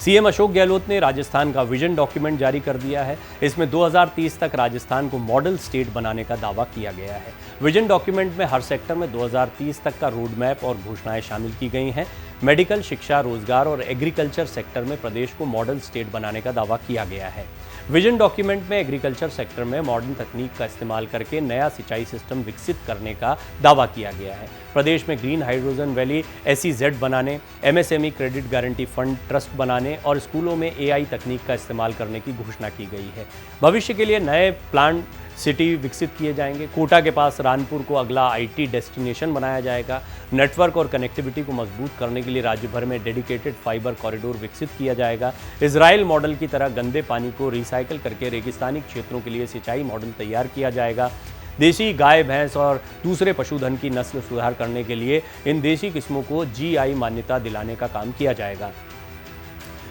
CM Ashok Gehlot ने राजस्थान का vision document जारी कर दिया है। इसमें 2030 तक राजस्थान को मॉडल स्टेट बनाने का दावा किया गया है। विजन डॉक्यूमेंट में हर सेक्टर में 2030 तक का रोड मैप और घोषणाएं शामिल की गई हैं। मेडिकल, शिक्षा, रोजगार और एग्रीकल्चर सेक्टर में प्रदेश को मॉडल स्टेट बनाने का दावा किया गया है। विजन डॉक्यूमेंट में एग्रीकल्चर सेक्टर में मॉडर्न तकनीक का इस्तेमाल करके नया सिंचाई सिस्टम विकसित करने का दावा किया गया है। प्रदेश में ग्रीन हाइड्रोजन वैली SEZ बनाने, MSME credit guarantee fund trust बनाने और स्कूलों में AI तकनीक का इस्तेमाल करने की घोषणा की गई है। भविष्य के लिए नए प्लांट सिटी विकसित किए जाएंगे। कोटा के पास रानपुर को अगला IT डेस्टिनेशन बनाया जाएगा। नेटवर्क और कनेक्टिविटी को मजबूत करने के लिए राज्य भर में डेडिकेटेड फाइबर कॉरिडोर विकसित किया जाएगा। इजराइल मॉडल की तरह गंदे पानी को रिसाइकिल करके रेगिस्तानी क्षेत्रों के लिए सिंचाई मॉडल तैयार किया जाएगा। देशी गाय, भैंस और दूसरे पशुधन की नस्ल सुधार करने के लिए इन देशी किस्मों को GI मान्यता दिलाने का काम किया जाएगा।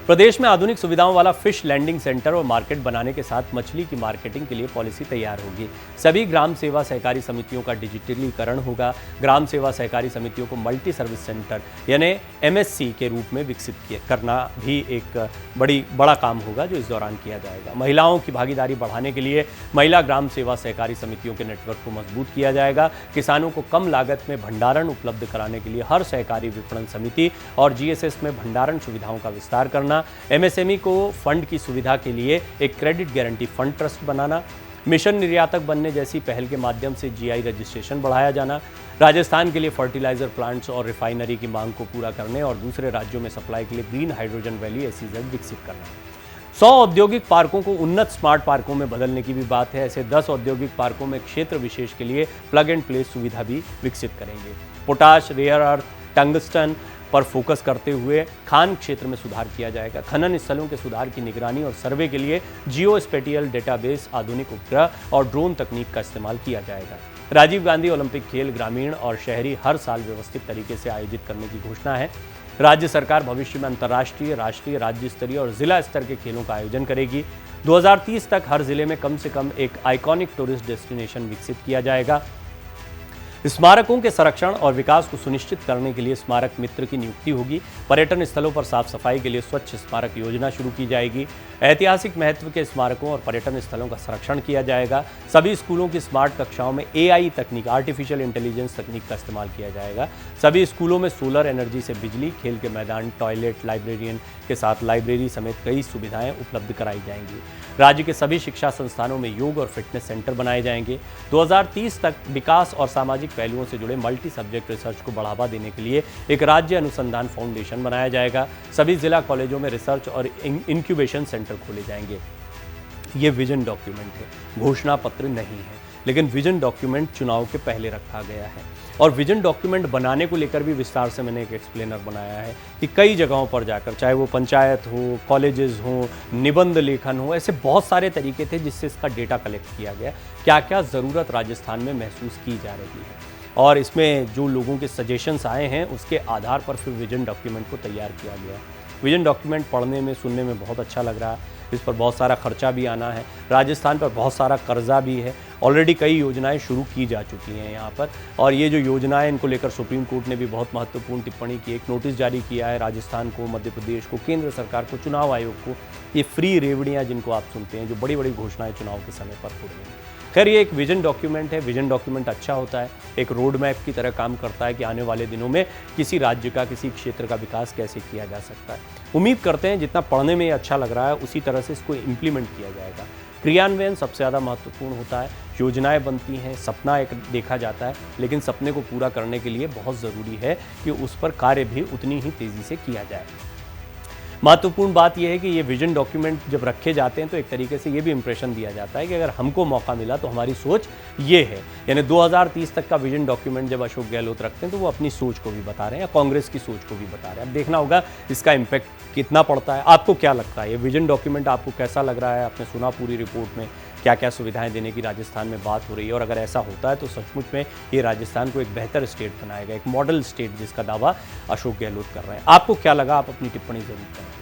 प्रदेश में आधुनिक सुविधाओं वाला फिश लैंडिंग सेंटर और मार्केट बनाने के साथ मछली की मार्केटिंग के लिए पॉलिसी तैयार होगी। सभी ग्राम सेवा सहकारी समितियों का डिजिटलीकरण होगा। ग्राम सेवा सहकारी समितियों को मल्टी सर्विस सेंटर यानी MSC के रूप में विकसित करना भी एक बड़ा काम होगा जो इस दौरान किया जाएगा। महिलाओं की भागीदारी बढ़ाने के लिए महिला ग्राम सेवा सहकारी समितियों के नेटवर्क को मजबूत किया जाएगा। किसानों को कम लागत में भंडारण उपलब्ध कराने के लिए हर सहकारी विपणन समिति और GSS में भंडारण सुविधाओं का विस्तार करना, MSME को फंड की सुविधा के लिए एक क्रेडिट गारंटी फंड ट्रस्ट बनाना, मिशन निर्यातक बनने जैसी पहल के माध्यम से GI रजिस्ट्रेशन बढ़ाया जाना, राजस्थान के लिए फर्टिलाइजर प्लांट्स और रिफाइनरी की मांग को पूरा करने और दूसरे राज्यों में सप्लाई के लिए ग्रीन हाइड्रोजन वैली SEZ विकसित करना। 100 औद्योगिक पार्कों को उन्नत स्मार्ट पार्कों में बदलने की भी बात है। ऐसे 10 औद्योगिक पार्कों में क्षेत्र विशेष के लिए प्लग एंड प्ले सुविधा भी विकसित करेंगे। पोटाश, रेयर अर्थ, टंगस्टन पर फोकस करते हुए खान क्षेत्र में सुधार किया जाएगा। खनन स्थलों के सुधार की निगरानी और सर्वे के लिए जियो स्पेटियल डेटाबेस, आधुनिक उपग्रह और ड्रोन तकनीक का इस्तेमाल किया जाएगा। राजीव गांधी ओलंपिक खेल ग्रामीण और शहरी हर साल व्यवस्थित तरीके से आयोजित करने की घोषणा है। राज्य सरकार भविष्य में अंतर्राष्ट्रीय, राष्ट्रीय, राज्य स्तरीय और जिला स्तर के खेलों का आयोजन करेगी। 2030 तक हर जिले में कम से कम एक आइकॉनिक टूरिस्ट डेस्टिनेशन विकसित किया जाएगा। स्मारकों के संरक्षण और विकास को सुनिश्चित करने के लिए स्मारक मित्र की नियुक्ति होगी। पर्यटन स्थलों पर साफ सफाई के लिए स्वच्छ स्मारक योजना शुरू की जाएगी। ऐतिहासिक महत्व के स्मारकों और पर्यटन स्थलों का संरक्षण किया जाएगा। सभी स्कूलों की स्मार्ट कक्षाओं में AI तकनीक, आर्टिफिशियल इंटेलिजेंस तकनीक का इस्तेमाल किया जाएगा। सभी स्कूलों में सोलर एनर्जी से बिजली, खेल के मैदान, टॉयलेट, लाइब्रेरियन के साथ लाइब्रेरी समेत कई सुविधाएं उपलब्ध कराई जाएंगी। राज्य के सभी शिक्षा संस्थानों में योग और फिटनेस सेंटर बनाए जाएंगे। 2030 तक विकास और सामाजिक पहलुओं से जुड़े मल्टी सब्जेक्ट रिसर्च को बढ़ावा देने के लिए एक राज्य अनुसंधान फाउंडेशन बनाया जाएगा। सभी जिला कॉलेजों में रिसर्च और इंक्यूबेशन सेंटर खोले जाएंगे। ये विजन डॉक्यूमेंट है, घोषणा पत्र नहीं है, लेकिन विजन डॉक्यूमेंट चुनाव के पहले रखा गया है। और विजन डॉक्यूमेंट बनाने को लेकर भी विस्तार से मैंने एक एक्सप्लेनर बनाया है कि कई जगहों पर जाकर, चाहे वो पंचायत हो, कॉलेजेस हो, निबंध लेखन हो, ऐसे बहुत सारे तरीके थे जिससे इसका डेटा कलेक्ट किया गया, क्या क्या ज़रूरत राजस्थान में महसूस की जा रही है। और इसमें जो लोगों के सजेशंस आए हैं उसके आधार पर फिर विजन डॉक्यूमेंट को तैयार किया गया। विजन डॉक्यूमेंट पढ़ने में, सुनने में बहुत अच्छा लग रहा है। इस पर बहुत सारा खर्चा भी आना है। राजस्थान पर बहुत सारा कर्जा भी है। ऑलरेडी कई योजनाएं शुरू की जा चुकी हैं यहाँ पर, और ये जो योजनाएं, इनको लेकर सुप्रीम कोर्ट ने भी बहुत महत्वपूर्ण टिप्पणी की। एक नोटिस जारी किया है राजस्थान को, मध्य प्रदेश को, केंद्र सरकार को, चुनाव आयोग को। ये फ्री रेवड़ियाँ जिनको आप सुनते हैं, जो बड़ी बड़ी घोषणाएं चुनाव के समय पर हो रही हैं। खैर, ये एक विजन डॉक्यूमेंट है। विजन डॉक्यूमेंट अच्छा होता है, एक रोड मैप की तरह काम करता है कि आने वाले दिनों में किसी राज्य का, किसी क्षेत्र का विकास कैसे किया जा सकता है। उम्मीद करते हैं जितना पढ़ने में अच्छा लग रहा है उसी तरह से इसको इम्प्लीमेंट किया जाएगा। क्रियान्वयन सबसे ज़्यादा महत्वपूर्ण होता है। योजनाएं बनती हैं, सपना एक देखा जाता है, लेकिन सपने को पूरा करने के लिए बहुत ज़रूरी है कि उस पर कार्य भी उतनी ही तेज़ी से किया जाए। महत्वपूर्ण बात यह है कि ये विजन डॉक्यूमेंट जब रखे जाते हैं तो एक तरीके से ये भी इंप्रेशन दिया जाता है कि अगर हमको मौका मिला तो हमारी सोच ये है। यानी 2030 तक का विजन डॉक्यूमेंट जब अशोक गहलोत रखते हैं तो वो अपनी सोच को भी बता रहे हैं या कांग्रेस की सोच को भी बता रहे हैं। अब देखना होगा इसका इम्पैक्ट कितना पड़ता है। आपको क्या लगता है, ये विजन डॉक्यूमेंट आपको कैसा लग रहा है? आपने सुना पूरी रिपोर्ट में क्या क्या सुविधाएं देने की राजस्थान में बात हो रही है, और अगर ऐसा होता है तो सचमुच में ये राजस्थान को एक बेहतर स्टेट बनाएगा, एक मॉडल स्टेट जिसका दावा अशोक गहलोत कर रहे हैं। आपको क्या लगा? आप अपनी टिप्पणी जरूर करें।